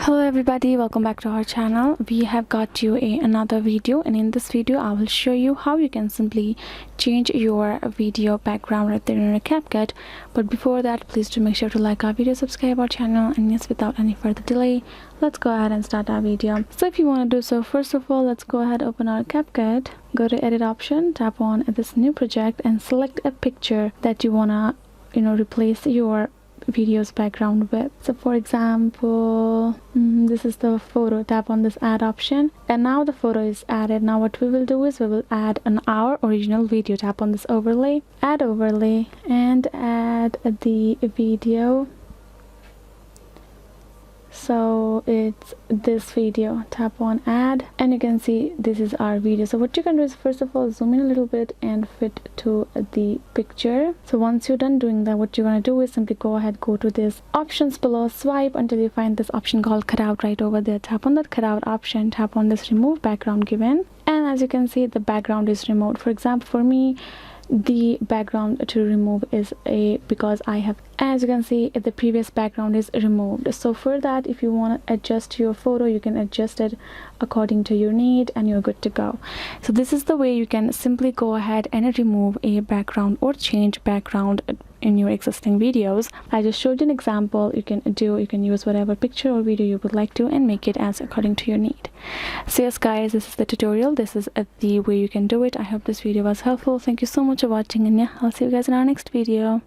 Hello everybody, welcome back to our channel. We have got you another video, and in this video I will show you how you can simply change your video background right there in your Capcut. But before that, please do make sure to like our video, subscribe our channel, and yes, without any further delay, let's go ahead and start our video. So if you want to do so, first of all, let's go ahead, open our Capcut, go to edit option, tap on this new project and select a picture that you want to replace your video's background with. So for example, this is the photo. Tap on this add option and now the photo is added. Now what we will do is we will add our original video. Tap on this overlay, add overlay, and add the video. So it's this video. Tap on add and you can see this is our video. So what you can do is, first of all, zoom in a little bit and fit to the picture. So once you're done doing that, what you're going to do is simply go ahead, go to this options below, swipe until you find this option called cutout right over there. Tap on that cutout option, tap on this remove background given, and as you can see, the background is removed. For example, for me, the background to remove is because I have, as you can see, the previous background is removed. So for that, if you want to adjust your photo, you can adjust it according to your need and you're good to go. So this is the way you can simply go ahead and remove a background or change background in your existing videos. I just showed you an example. You can use whatever picture or video you would like to and make it as according to your need. So yes guys, this is the tutorial. This is the way you can do it. I hope this video was helpful. Thank you so much for watching, and yeah, I'll see you guys in our next video.